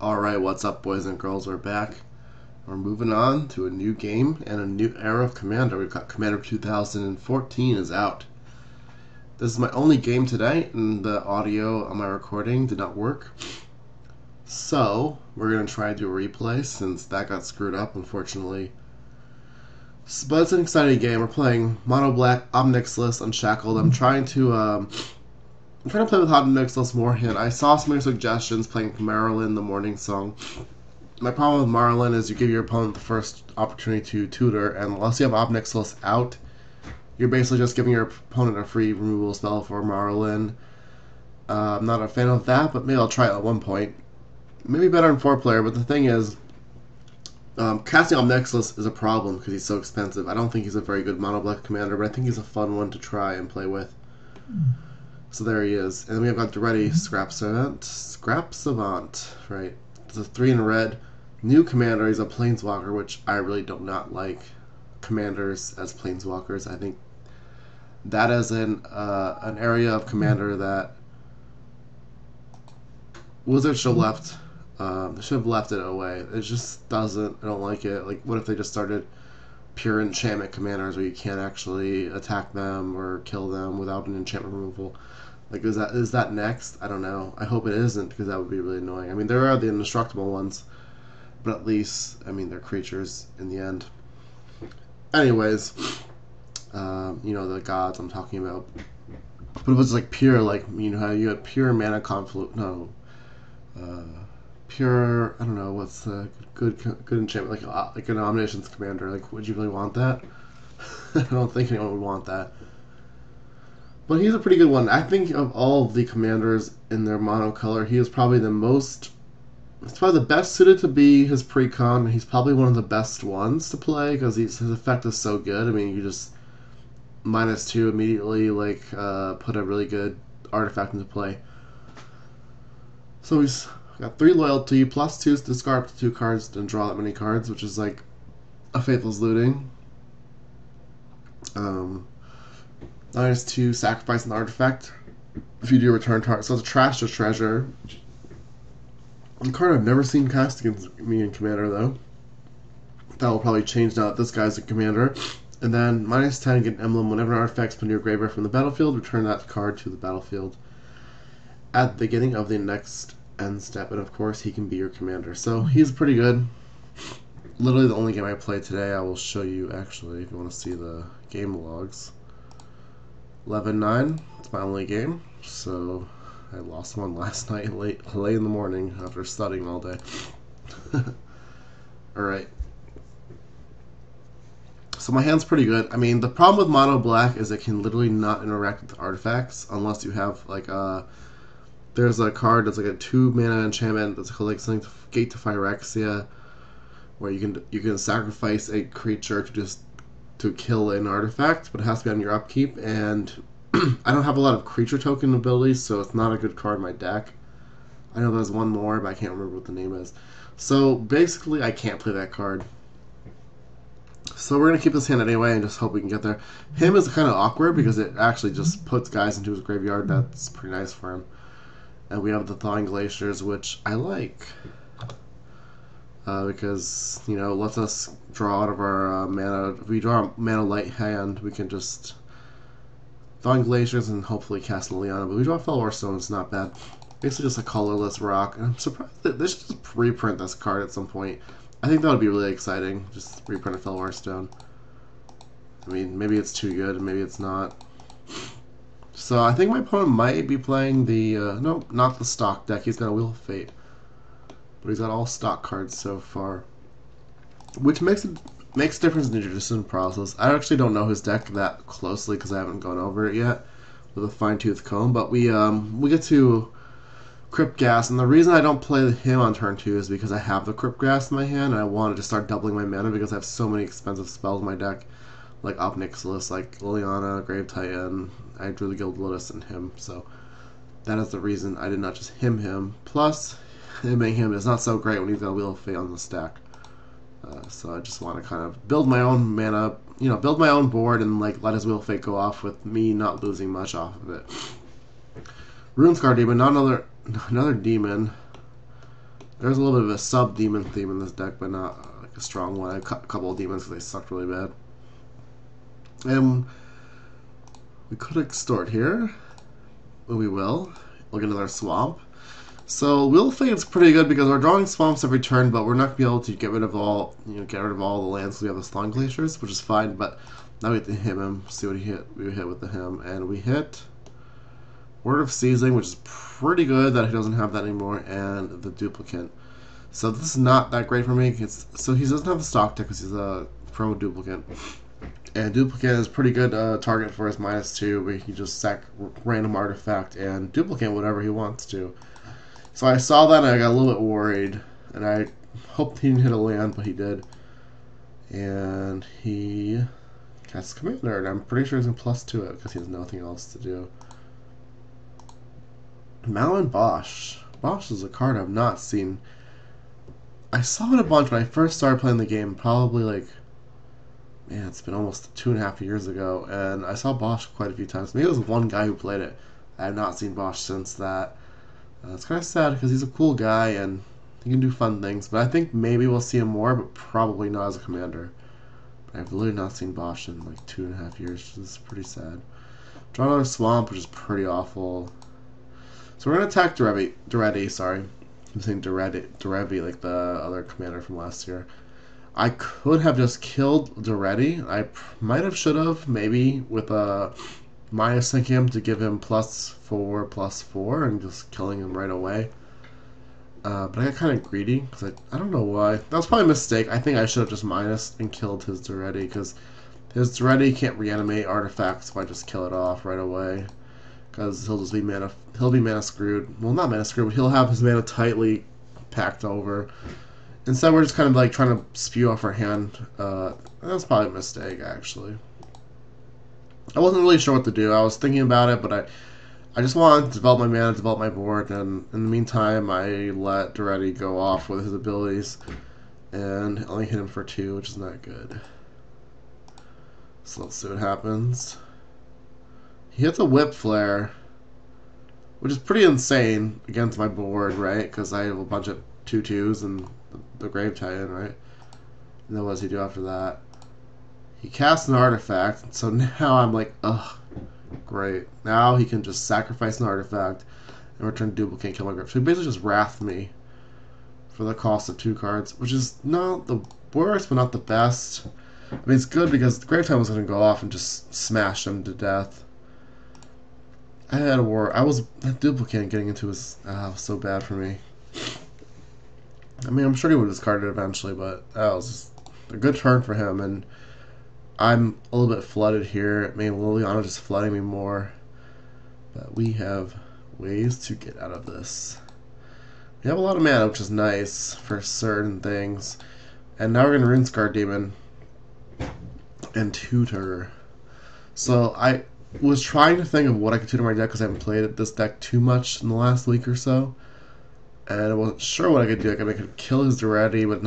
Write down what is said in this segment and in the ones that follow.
Alright, what's up, boys and girls? We're back. We're moving on to a new game and a new era of Commander. We've got Commander 2014 is out. This is my only game today, and the audio on my recording did not work. So, we're going to try to do a replay since that got screwed up, unfortunately. But it's an exciting game. We're playing Monoblack, Nixilis, Unshackled. I'm trying to play with Nixilis more. And I saw some of your suggestions playing Marilyn, the Morning Song. My problem with Marlin is you give your opponent the first opportunity to tutor, and unless you have Nixilis out, you're basically just giving your opponent a free removal spell for Marlin. I'm not a fan of that, but maybe I'll try it at one point. Maybe better in 4-player, but the thing is, casting Nixilis is a problem because he's so expensive. I don't think he's a very good Monoblack commander, but I think he's a fun one to try and play with. So there he is. And then we've got Daretti, Savant, right? It's a 3 in red. New commander, he's a planeswalker, which I really do not like commanders as planeswalkers. I think that is an area of commander that Wizards should have left it away. It just doesn't. I don't like it. Like, what if they just started pure enchantment commanders where you can't actually attack them or kill them without an enchantment removal? Like, is that next? I don't know. I hope it isn't, because that would be really annoying. I mean, there are the indestructible ones, but at least, I mean, they're creatures in the end. Anyways, you know, the gods I'm talking about. But it was like pure, like, you know how you had pure mana confluence. No. Pure, I don't know, what's the good enchantment, like an Omniscience commander. Like, would you really want that? I don't think anyone would want that. But he's a pretty good one. I think of all of the commanders in their monocolor, he is probably the most... It's probably the best suited to be his pre-con. He's probably one of the best ones to play because his effect is so good. I mean, you just -2 immediately, like, put a really good artifact into play. So he's got 3 loyalty, +2 to discard up to 2 cards, and draw that many cards, which is like a Faithless Looting. -2, sacrifice an artifact if you do return target. So it's a trash to treasure. A card I've never seen cast against me in Commander, though. That will probably change now that this guy's a Commander. And then -10, get an emblem. Whenever an artifact's put in your graveyard from the battlefield, return that card to the battlefield at the beginning of the next end step. And of course, he can be your commander. So he's pretty good. Literally the only game I played today. I will show you, actually, if you want to see the game logs. 11-9. It's my only game. So I lost one last night late in the morning after studying all day. Alright. So my hand's pretty good. I mean, the problem with Mono Black is it can literally not interact with artifacts unless you have, like, there's a card that's like a 2-mana enchantment that's called, like, something Gate to Phyrexia, where you can sacrifice a creature to kill an artifact, but it has to be on your upkeep, and I don't have a lot of creature token abilities, so it's not a good card in my deck. I know there's one more, but I can't remember what the name is. So basically, I can't play that card. So we're going to keep this hand anyway and just hope we can get there. Him is kind of awkward because it actually just puts guys into his graveyard. That's pretty nice for him. And we have the Thawing Glaciers, which I like. Because, you know, lets us draw out of our mana. If we draw a mana light hand, we can just Thawing Glaciers and hopefully cast Liliana. But we draw Fellwar Stone, it's not bad. Basically just a colorless rock. And I'm surprised that they should just reprint this card at some point. I think that would be really exciting. Just reprint a Fellwar Stone. I mean, maybe it's too good, and maybe it's not. So I think my opponent might be playing the... no, not the stock deck. He's got a Wheel of Fate. But he's got all stock cards so far. Which makes a difference in the decision process. I actually don't know his deck that closely because I haven't gone over it yet with a fine-tooth comb. But we get to Crypt Gas, and the reason I don't play him on turn 2 is because I have the Crypt Gas in my hand, and I wanted to start doubling my mana because I have so many expensive spells in my deck, like Nixilis, like Liliana, Grave Titan. I drew the Guild Lotus and him, so that is the reason I did not just him. Plus, him is not so great when he's got a Wheel of Fate on the stack. So I just want to kind of build my own mana, you know, build my own board and like let his Wheel of Fate go off with me not losing much off of it. Runescar Demon, not another demon. There's a little bit of a sub-demon theme in this deck, but not like a strong one. I cut a couple of demons because they sucked really bad. And we could extort here. We will. We'll get another swamp. So Wheel of Fate's pretty good because we're drawing swamps every turn, but we're not gonna be able to get rid of all the lands because we have the Slung Glaciers, which is fine. But now we have to hit him. See what he hit. We hit with the him, and we hit Word of Seizing, which is pretty good that he doesn't have that anymore, and the Duplicate. So this is not that great for me. So he doesn't have the stock deck because he's a promo Duplicate. And Duplicate is pretty good target for his -2, where he can just sack random artifact and duplicate whatever he wants to. So I saw that and I got a little bit worried, and I hoped he didn't hit a land, but he did. And he casts Commander, and I'm pretty sure he's in +2 it because he has nothing else to do. Malin Bosch. Bosch is a card I've not seen. I saw it a bunch when I first started playing the game, probably like, man, it's been almost 2.5 years ago, and I saw Bosch quite a few times. Maybe it was one guy who played it. I have not seen Bosch since that. It's kind of sad because he's a cool guy and he can do fun things, but I think maybe we'll see him more, but probably not as a commander. But I've literally not seen Bosch in like 2.5 years, which is pretty sad. Draw another swamp, which is pretty awful. So we're going to attack Daretti, sorry. I'm saying Daretti, like the other commander from last year. I could have just killed Daretti. I might have, should have, maybe with a -ing him to give him +4/+4 and just killing him right away. But I got kind of greedy because I don't know why. That was probably a mistake. I think I should have just minus and killed his Daretti because his Daretti can't reanimate artifacts if I just kill it off right away. Because he'll just be mana screwed. Well, not mana screwed, but he'll have his mana tightly packed over. Instead, we're just kind of like trying to spew off our hand. That's probably a mistake, actually. I wasn't really sure what to do. I was thinking about it, but I just wanted to develop my mana, develop my board, and in the meantime, I let Daretti go off with his abilities, and only hit him for 2, which is not good. So let's see what happens. He hits a Whip Flare, which is pretty insane against my board, right? Because I have a bunch of 2/2s and the Grave Titan, right? And then what does he do after that? He casts an artifact, so now I'm like, ugh, great. Now he can just sacrifice an artifact and return duplicate and kill my grave. So he basically just wrathed me for the cost of 2 cards, which is not the worst, but not the best. I mean, it's good because the Grave Titan was going to go off and just smash him to death. I had a war. That duplicate getting into his was so bad for me. I mean, I'm sure he would have discarded it eventually, but that was just a good turn for him, and I'm a little bit flooded here. Maybe Liliana just flooding me more, but we have ways to get out of this. We have a lot of mana, which is nice for certain things, and now we're going to Runescar Demon and tutor. So I was trying to think of what I could tutor my deck because I haven't played this deck too much in the last week or so, and I wasn't sure what I could do. I could kill his Daretti, but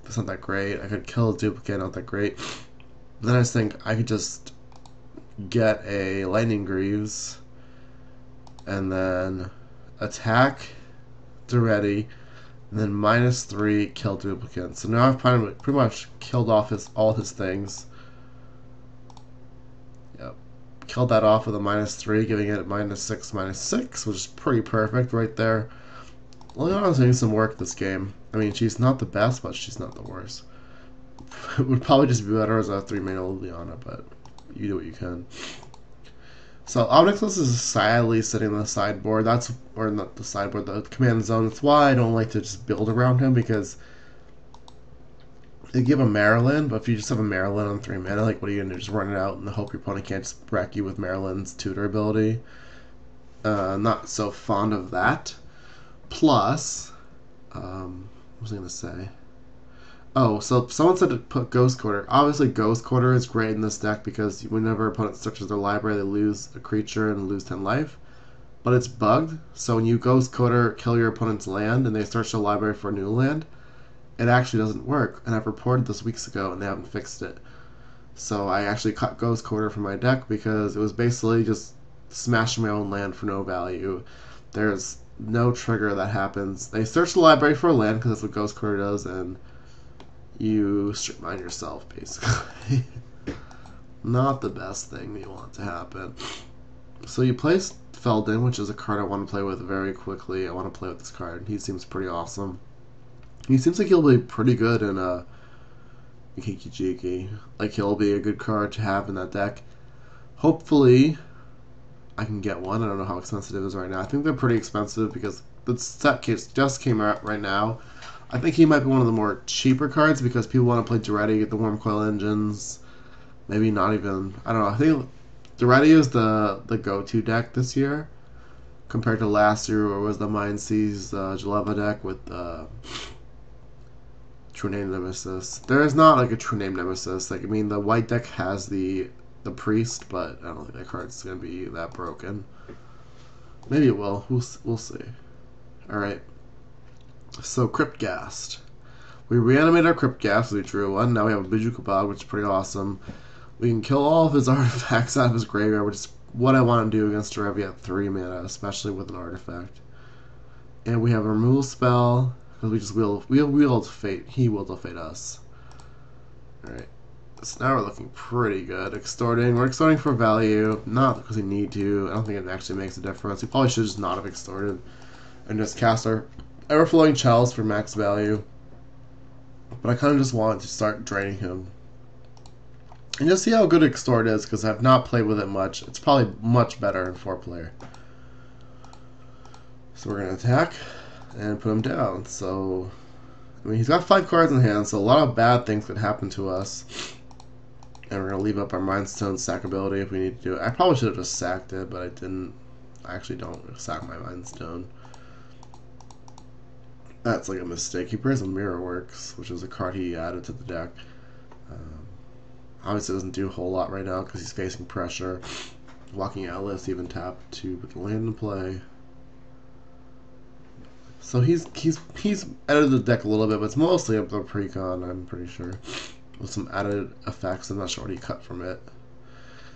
that's not that great. I could kill his duplicate, not that great. But then I just think I could just get a Lightning Greaves and then attack Daretti and then -3 kill duplicate. So now I've pretty much killed off all his things. Yep. Killed that off with a -3, giving it -6/-6, which is pretty perfect right there. Liliana's doing some work this game. I mean, she's not the best, but she's not the worst. It would probably just be better as a 3-mana Liliana, but you do what you can. So Nixilis is sadly sitting on the sideboard. Or not the sideboard, the command zone. That's why I don't like to just build around him, because they give him Maryland, but if you just have a Maryland on 3 mana, like, what are you going to do? Just run it out and hope your opponent can't just wreck you with Maryland's tutor ability? Not so fond of that. Plus, what was I going to say? Oh, so someone said to put Ghost Quarter. Obviously, Ghost Quarter is great in this deck because whenever opponent searches their library, they lose a creature and lose 10 life. But it's bugged, so when you Ghost Quarter, kill your opponent's land, and they search their library for a new land, it actually doesn't work. And I've reported this weeks ago, and they haven't fixed it. So I actually cut Ghost Quarter from my deck because it was basically just smashing my own land for no value. There's no trigger that happens. They search the library for a land because that's what Ghost Quarter does, and you strip mine yourself, basically. Not the best thing that you want to happen. So you place Feldon, which is a card I want to play with very quickly. I want to play with this card. He seems pretty awesome. He seems like he'll be pretty good in kiki-jiki. Like, he'll be a good card to have in that deck. Hopefully, I can get one. I don't know how expensive it is right now. I think they're pretty expensive because the set just came out right now. I think he might be one of the more cheaper cards because people want to play Daretti, get the Warm Coil engines. Maybe not even. I don't know. I think Daretti is the go-to deck this year compared to last year, where it was the Mind Seize Jaleva deck with True Name Nemesis. There is not like a True Name Nemesis. Like, I mean, the white deck has the Priest, but I don't think that card's gonna be that broken. Maybe it will. We'll see. All right. So Cryptghast. We reanimated our Cryptghast. We drew one. Now we have a Bijou-Kabad, which is pretty awesome. We can kill all of his artifacts out of his graveyard, which is what I want to do against Daretti at 3 mana, especially with an artifact. And we have a removal spell because we just wield fate. He willed to fate us. All right. So now we're looking pretty good. Extorting. We're extorting for value, not because we need to. I don't think it actually makes a difference. We probably should just not have extorted and just cast our Everflowing Chalice for max value. But I kind of just wanted to start draining him. And just see how good Extort is, because I've not played with it much. It's probably much better in 4-player. So we're going to attack and put him down. So, I mean, he's got 5 cards in hand, so a lot of bad things could happen to us. And we're going to leave up our Mind Stone sack ability if we need to do it. I probably should have just sacked it, but I didn't. I actually don't sack my Mind Stone. That's like a mistake. He plays a Mirror Works, which is a card he added to the deck. Obviously doesn't do a whole lot right now because he's facing pressure. Walking Atlas even tapped to put the land in play. So he's edited the deck a little bit, but it's mostly up to Precon, I'm pretty sure. With some added effects. I'm not sure what he cut from it.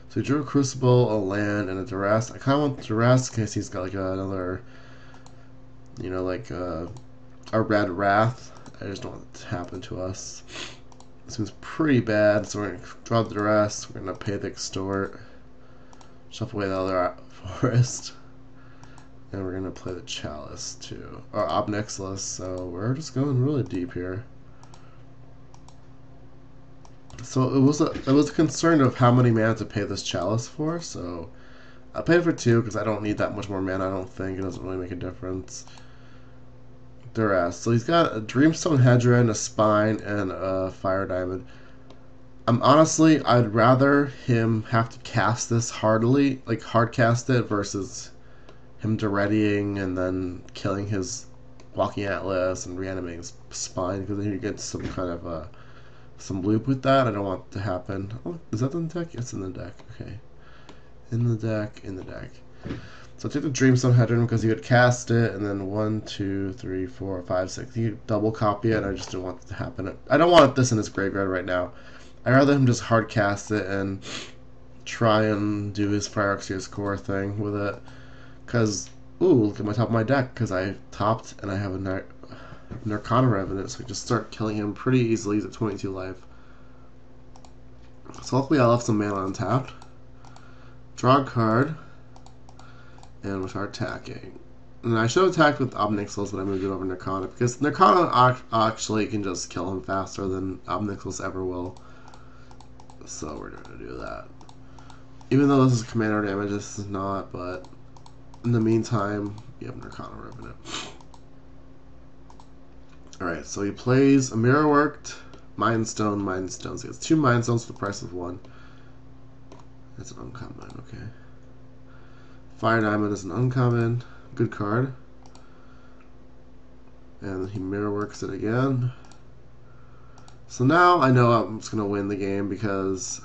So he drew a Crucible, a land, and a Duress. I kind of want Duress in case he's got like another, you know, like a Red Wrath. I just don't want it to happen to us. It seems pretty bad, so we're going to draw the Duress. We're going to pay the Extort. Shuffle away the other Forest. And we're going to play the Chalice too. Or Nixilis, so we're just going really deep here. So it was a concern of how many mana to pay this Chalice for, so I paid for 2 because I don't need that much more mana, I don't think. It doesn't really make a difference. Duress. So he's got a Dreamstone Hedron, a Spine, and a Fire Diamond. Honestly, I'd rather him have to cast this hardly, like hard cast it, versus him Darettiing and then killing his Walking Atlas and reanimating his Spine, because then you get some kind of some loop with that. I don't want it to happen. Oh, is that in the deck? It's in the deck. Okay. In the deck. So take the Dreamstone Hedron because you could cast it, and then 1, 2, 3, 4, 5, 6. You double copy it. I just don't want it to happen. I don't want this in his graveyard right now. I'd rather him just hard cast it and try and do his Phyrexia's Core thing with it. Because, ooh, look at my top of my deck, because I topped and I have a Narcana Revenant, so I just start killing him pretty easily. He's at 22 life. So hopefully I left some mana untapped. Draw a card. And we'll start attacking. And I should have attacked with Nixilis, but I moved it over Narcana, because Narcana actually can just kill him faster than Nixilis ever will. So we're going to do that. Even though this is commander damage, this is not, but in the meantime, you have Narcana Revenant. Alright, so he plays a Mirror Worked, Mind Stone. So he gets 2 Mind Stones for the price of 1. That's an uncommon, okay. Fire Diamond is an uncommon. Good card. And he Mirror Works it again. So now I know I'm just going to win the game because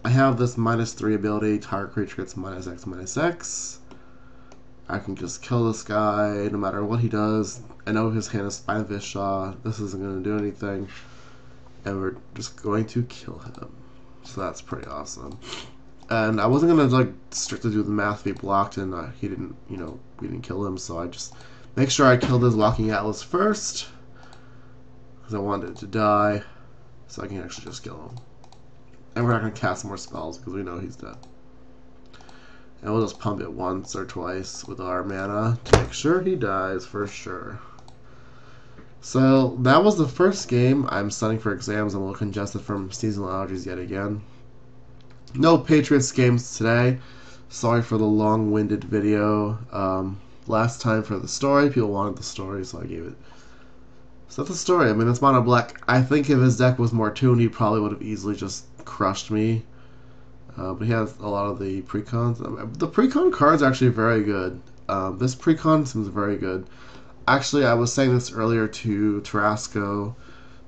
I have this -3 ability. Target creature gets -X/-X. I can just kill this guy no matter what he does. I know his hand is Spine of Vishaw. This isn't going to do anything. And we're just going to kill him. So that's pretty awesome. And I wasn't gonna like strictly do the math if he blocked and he didn't, we didn't kill him. So I just make sure I killed his Walking Atlas first because I wanted it to die, so I can actually just kill him. And we're not gonna cast more spells because we know he's dead. And we'll just pump it once or twice with our mana to make sure he dies for sure. So that was the first game. I'm studying for exams. I'm a little congested from seasonal allergies yet again. No Patriots games today. Sorry for the long-winded video. Last time for the story. People wanted the story, so I gave it. So that's the story. I mean, it's Monoblack. I think if his deck was more tuned, he probably would have easily just crushed me. But he has a lot of the precons. The precon card's actually very good. This precon seems very good. Actually, I was saying this earlier to Tarasco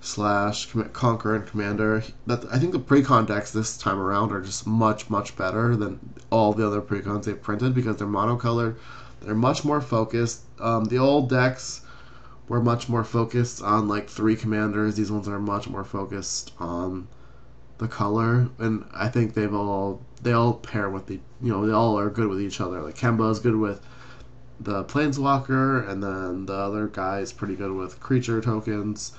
/ Conqueror and Commander, that I think the precon decks this time around are just much, much better than all the other precons they've printed because they're monocolored. They're much more focused. The old decks were much more focused on like 3 commanders. These ones are much more focused on the color, and I think they all pair with the they all are good with each other. Like Kemba is good with the Planeswalker, and then the other guy is pretty good with creature tokens.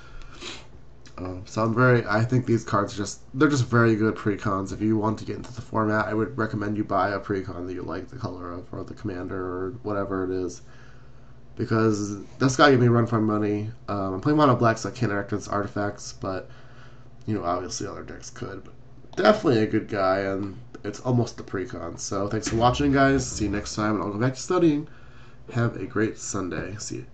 So I think these cards they're just very good precons. If you want to get into the format, I would recommend you buy a precon that you like the color of, or the commander, or whatever it is, because this guy gave me a run for my money. I'm playing Mono Black, so I can't interact with artifacts, but obviously other decks could. But definitely a good guy, and it's almost the precon. So thanks for watching, guys. See you next time, and I'll go back to studying. Have a great Sunday. See you.